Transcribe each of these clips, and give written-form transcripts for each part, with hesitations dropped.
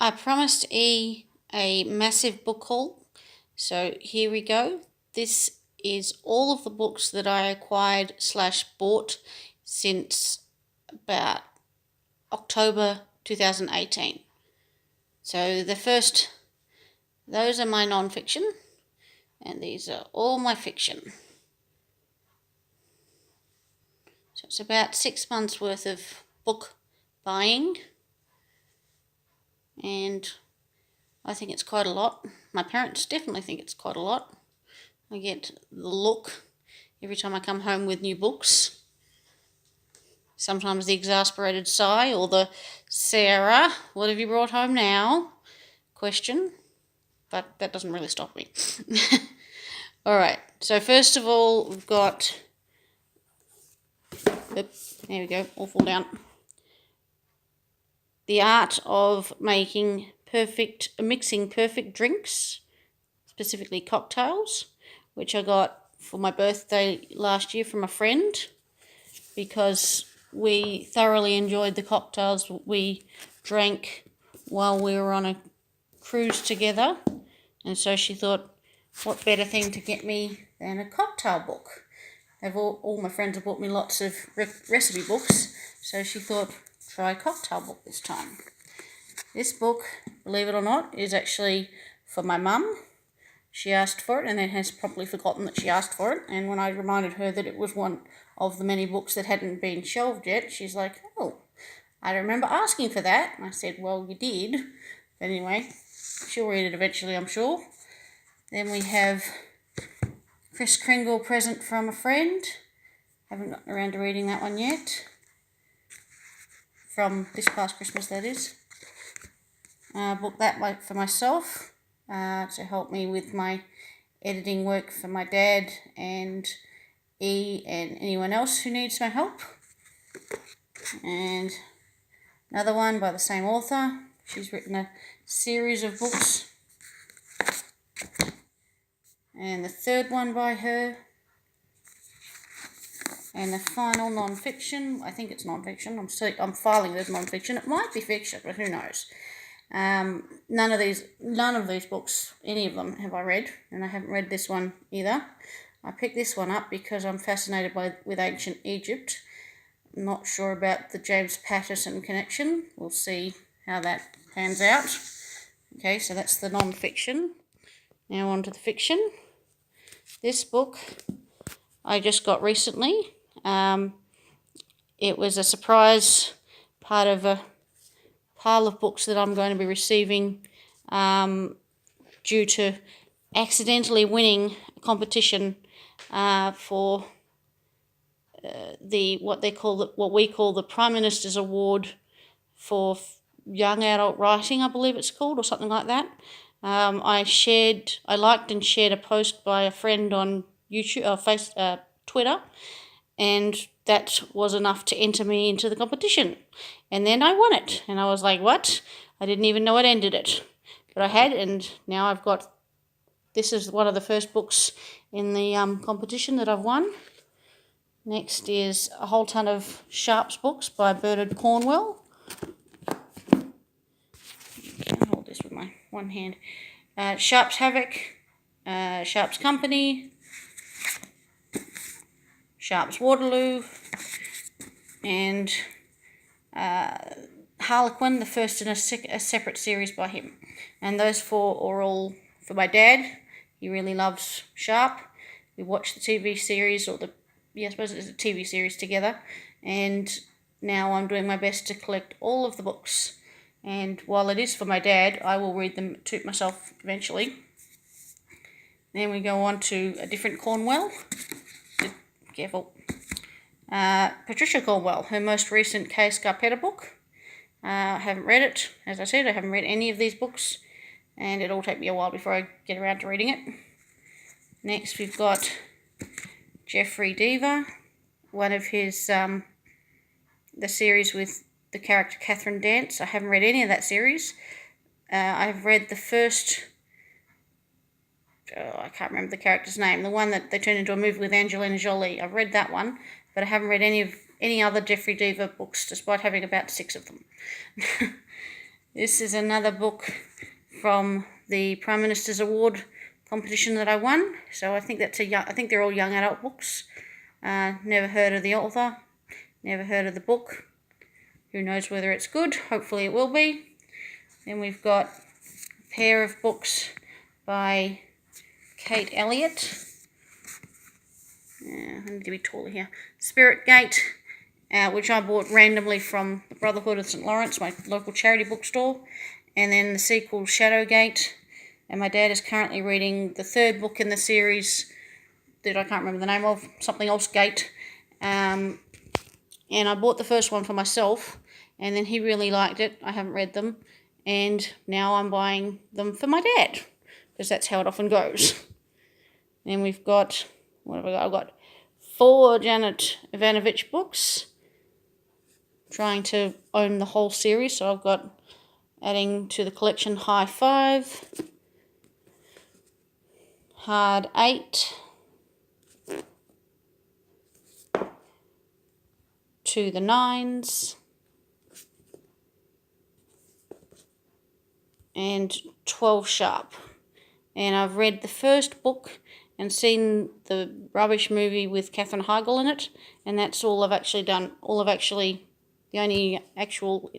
I promised E a massive book haul, so here we go. This is all of the books that I acquired / bought since about October 2018. So those are my non-fiction, and these are all my fiction. So it's about 6 months worth of book buying, and I think it's quite a lot. My parents definitely think it's quite a lot. I get the look every time I come home with new books. Sometimes the exasperated sigh or the "Sarah, what have you brought home now?" question. But that doesn't really stop me. Alright, so first of all, we've got... Oops, there we go, all fall down. The Art of Mixing Perfect Drinks, specifically cocktails, which I got for my birthday last year from a friend, because we thoroughly enjoyed the cocktails we drank while we were on a cruise together, and so she thought, what better thing to get me than a cocktail book? All my friends have bought me lots of recipe books, so she thought, try a cocktail book this time. This book, believe it or not, is actually for my mum. She asked for it and then has probably forgotten that she asked for it, and when I reminded her that it was one of the many books that hadn't been shelved yet, she's like, oh, I remember asking for that. And I said, well, you did. But anyway, she'll read it eventually, I'm sure. Then we have Kris Kringle, Present from a Friend. Haven't gotten around to reading that one yet. From this past Christmas, that is. Booked that for myself to help me with my editing work for my dad and E and anyone else who needs my help. And another one by the same author. She's written a series of books. And the third one by her. And the final non-fiction, I think it's non-fiction, I'm filing it as non-fiction. It might be fiction, but who knows. None of these books, any of them, have I read, and I haven't read this one either. I picked this one up because I'm fascinated with ancient Egypt. I'm not sure about the James Patterson connection. We'll see how that pans out. Okay, so that's the non-fiction. Now on to the fiction. This book I just got recently. It was a surprise part of a pile of books that I'm going to be receiving due to accidentally winning a competition for what we call the Prime Minister's Award for Young Adult Writing, I believe it's called, or something like that. I liked and shared a post by a friend on YouTube, Twitter, and that was enough to enter me into the competition. And then I won it, and I was like, what? I didn't even know I'd ended it. But I had, and now I've got, this is one of the first books in the competition that I've won. Next is a whole ton of Sharps books by Bernard Cornwell. I'll hold this with my one hand. Sharps Havoc, Sharps Company, Sharps Waterloo, and Harlequin, the first in a separate series by him. And those four are all for my dad. He really loves Sharp. We watched the TV series, I suppose it's a TV series together, and now I'm doing my best to collect all of the books. And while it is for my dad, I will read them to myself eventually. Then we go on to a different Cornwell. Careful. Patricia Cornwell, her most recent Kay Scarpetta book. I haven't read it. As I said, I haven't read any of these books, and it'll take me a while before I get around to reading it. Next, we've got Jeffrey Deaver, one of his, the series with the character Catherine Dance. I haven't read any of that series. I've read the first, I can't remember the character's name, the one that they turned into a movie with Angelina Jolie. I've read that one, but I haven't read any other Jeffrey Deaver books, despite having about 6 of them. This is another book from the Prime Minister's Award competition that I won. So I think I think they're all young adult books. Never heard of the author, never heard of the book. Who knows whether it's good? Hopefully it will be. Then we've got a pair of books by Kate Elliott. I need to be taller here. Spirit Gate, which I bought randomly from the Brotherhood of St. Lawrence, my local charity bookstore. And then the sequel, Shadowgate. And my dad is currently reading the third book in the series that I can't remember the name of, something else Gate. And I bought the first one for myself, and then he really liked it. I haven't read them, and now I'm buying them for my dad, because that's how it often goes. Then we've got, what have I got? I've got 4 Janet Ivanovich books. Trying to own the whole series, so I've got, adding to the collection, High 5, Hard 8, To the 9s, and 12 Sharp. And I've read the first book and seen the rubbish movie with Katherine Heigl in it, and that's all I've actually done. The only actual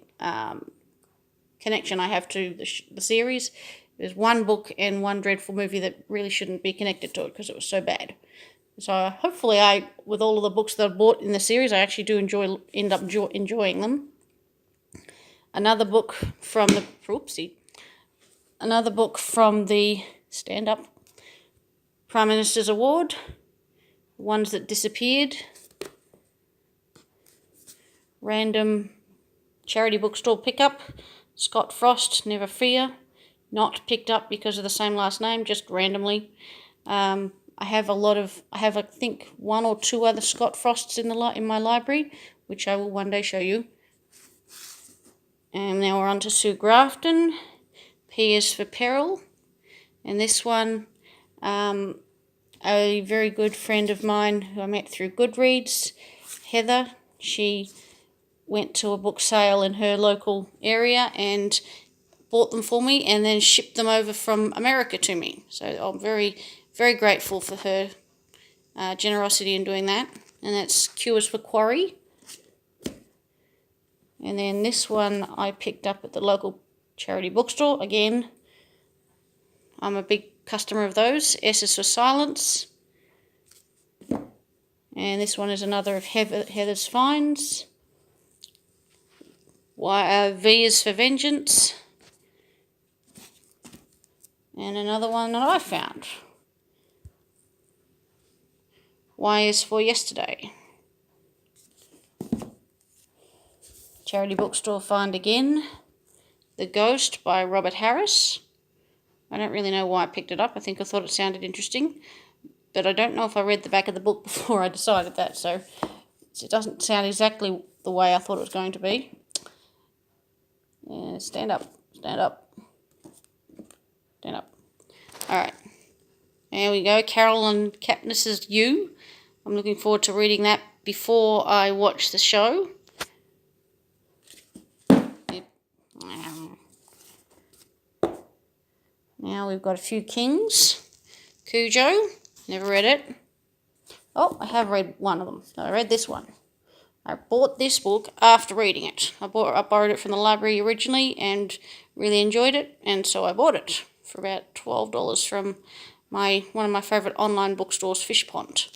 connection I have to the series. There's one book and one dreadful movie that really shouldn't be connected to it because it was so bad. So hopefully with all of the books that I've bought in the series, I actually do end up enjoying them. Another book from the, Stand Up, Prime Minister's Award, Ones That Disappeared, random charity bookstore pickup, Scott Frost, Never Fear, not picked up because of the same last name, just randomly. I have I think 1 or 2 other Scott Frosts in my library, which I will one day show you. And now we're on to Sue Grafton, P is for Peril. And this one, a very good friend of mine who I met through Goodreads, Heather, she went to a book sale in her local area and bought them for me and then shipped them over from America to me. So I'm very, very grateful for her generosity in doing that. And that's Cures for Quarry. And then this one I picked up at the local charity bookstore. Again, I'm a big customer of those. S is for Silence. And this one is another of Heather's finds. V is for Vengeance. And another one that I found. Y is for Yesterday. Charity bookstore find again. The Ghost by Robert Harris. I don't really know why I picked it up. I think I thought it sounded interesting. But I don't know if I read the back of the book before I decided that. So it doesn't sound exactly the way I thought it was going to be. Yeah, stand up. Stand up. Stand up. Alright. There we go. Carolyn Kapnis's You. I'm looking forward to reading that before I watch the show. Now we've got a few Kings. Cujo. Never read it. Oh, I have read one of them. I read this one. I bought this book after reading it. I borrowed it from the library originally and really enjoyed it, and so I bought it for about $12 from one of my favourite online bookstores, Fish Pond.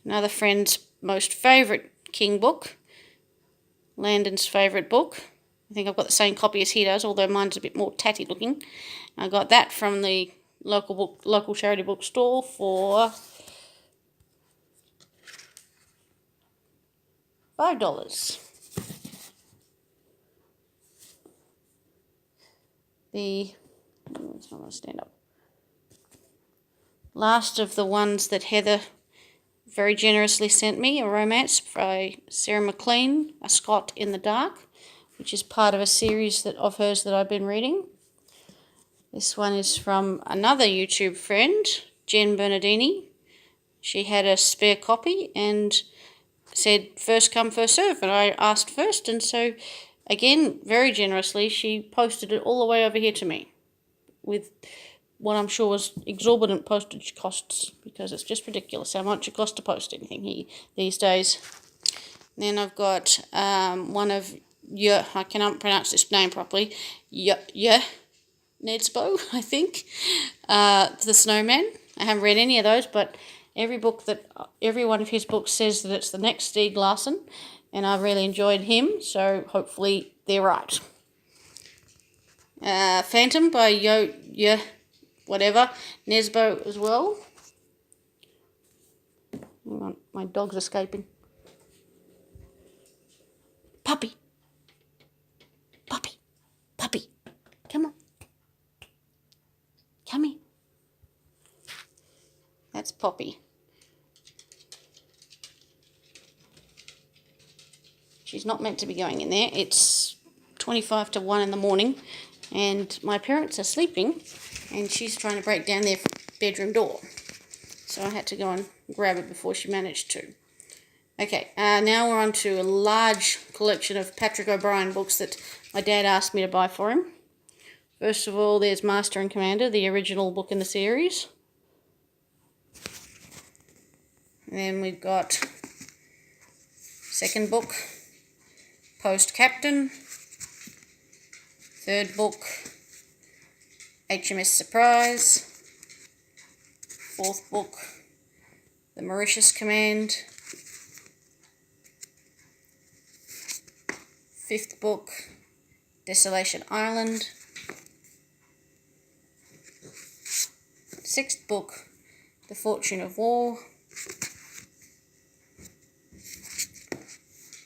Another friend's most favourite King book, Landon's favourite book. I think I've got the same copy as he does, although mine's a bit more tatty looking. I got that from the local charity bookstore for $5. It's not going to stand up. Last of the ones that Heather very generously sent me, a romance by Sarah McLean, A Scot in the Dark, which is part of a series of hers that I've been reading. This one is from another YouTube friend, Jen Bernardini. She had a spare copy and said first come, first serve, and I asked first, and so again, very generously, she posted it all the way over here to me with what I'm sure was exorbitant postage costs, because it's just ridiculous how much it costs to post anything these days. Then I've got one of I cannot pronounce this name properly, Nedsbo, I think, The Snowman. I haven't read any of those, but every one of his books says that it's the next Stieg Larsson, and I really enjoyed him, so hopefully they're right. Phantom by Nesbo as well. Hang on, my dog's escaping. Puppy, come on, come here. That's Poppy. She's not meant to be going in there. It's 25 to 1 in the morning, and my parents are sleeping, and she's trying to break down their bedroom door. So I had to go and grab her before she managed to. Okay, now we're on to a large collection of Patrick O'Brian books that my dad asked me to buy for him. First of all, there's Master and Commander, the original book in the series. And then we've got second book, Post Captain. Third book, HMS Surprise. Fourth book, The Mauritius Command. Fifth book, Desolation Island. Sixth book, The Fortune of War.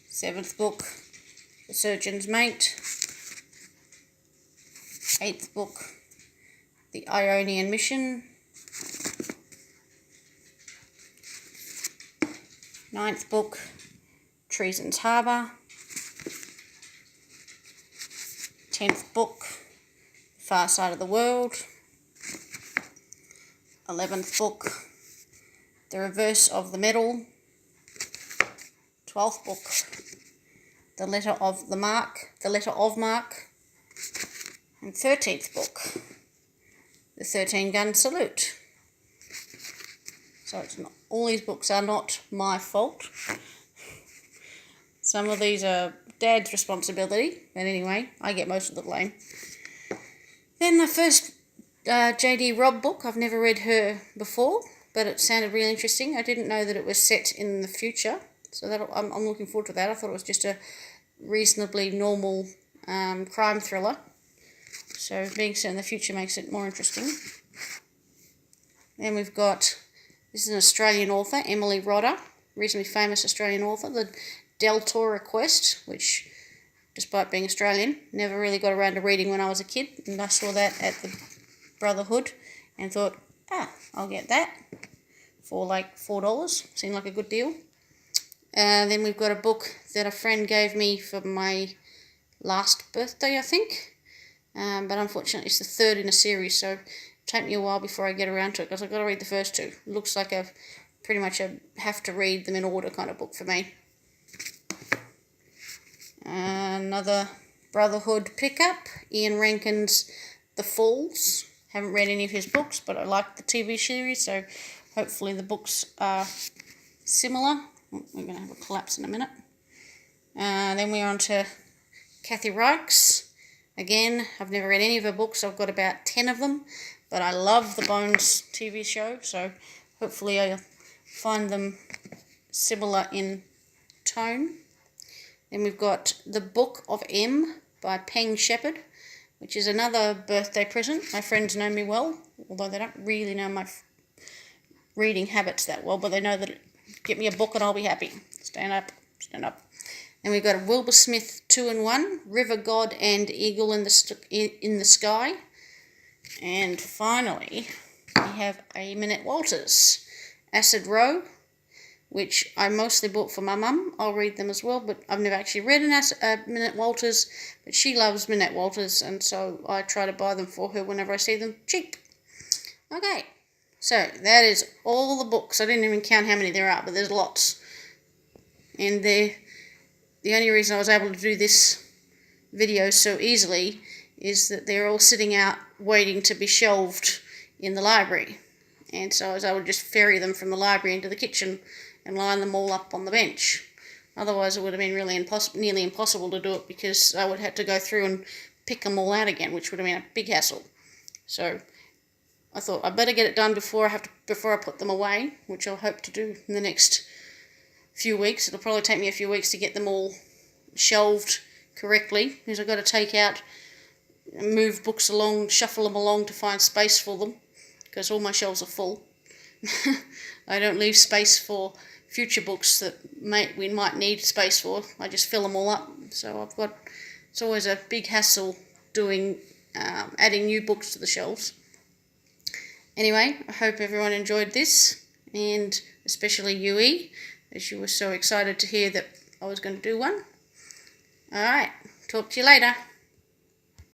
Seventh book, The Surgeon's Mate. Eighth book, The Ionian Mission. Ninth book, Treason's Harbour. 10th book, Far Side of the World. 11th book, The Reverse of the Medal. 12th book, The Letter of Mark. And 13th book, The 13-Gun Salute. So all these books are not my fault. Some of these are Dad's responsibility, but anyway, I get most of the blame. Then the first J.D. Robb book, I've never read her before, but it sounded really interesting. I didn't know that it was set in the future, so I'm looking forward to that. I thought it was just a reasonably normal crime thriller, so being set in the future makes it more interesting. Then we've got, this is an Australian author, Emily Rodder, reasonably famous Australian author, the Deltora Quest, which, despite being Australian, never really got around to reading when I was a kid, and I saw that at the Brotherhood and thought, I'll get that for like $4. Seemed like a good deal. Then we've got a book that a friend gave me for my last birthday, I think, but unfortunately it's the third in a series, so it'll take me a while before I get around to it, because I've got to read the first two. It looks like pretty much a have to read them in order kind of book for me. Another Brotherhood pickup, Ian Rankin's The Falls. Haven't read any of his books, but I like the TV series, so hopefully the books are similar. We're going to have a collapse in a minute. Then we're on to Kathy Reichs. Again, I've never read any of her books. I've got about 10 of them, but I love the Bones TV show, so hopefully I'll find them similar in tone. Then we've got The Book of M by Peng Shepherd, which is another birthday present. My friends know me well, although they don't really know my reading habits that well, but they know that get me a book and I'll be happy. Stand up. And we've got Wilbur Smith 2-in-1, River God and Eagle in the Sky. And finally, we have a Minette Walters, Acid Row, which I mostly bought for my mum. I'll read them as well, but I've never actually read Minette Walters, but she loves Minette Walters, and so I try to buy them for her whenever I see them cheap. Okay, so that is all the books. I didn't even count how many there are, but there's lots. And the only reason I was able to do this video so easily is that they're all sitting out waiting to be shelved in the library. And so I was able to just ferry them from the library into the kitchen and line them all up on the bench. Otherwise it would have been really nearly impossible to do it, because I would have to go through and pick them all out again, which would have been a big hassle. So I thought I'd better get it done before I put them away, which I'll hope to do in the next few weeks. It'll probably take me a few weeks to get them all shelved correctly, because I've got to take out, move books along, shuffle them along to find space for them, because all my shelves are full. I don't leave space for future books that we might need space for. I just fill them all up. So it's always a big hassle doing adding new books to the shelves. Anyway, I hope everyone enjoyed this, and especially Yui, as you were so excited to hear that I was going to do one. Alright, talk to you later.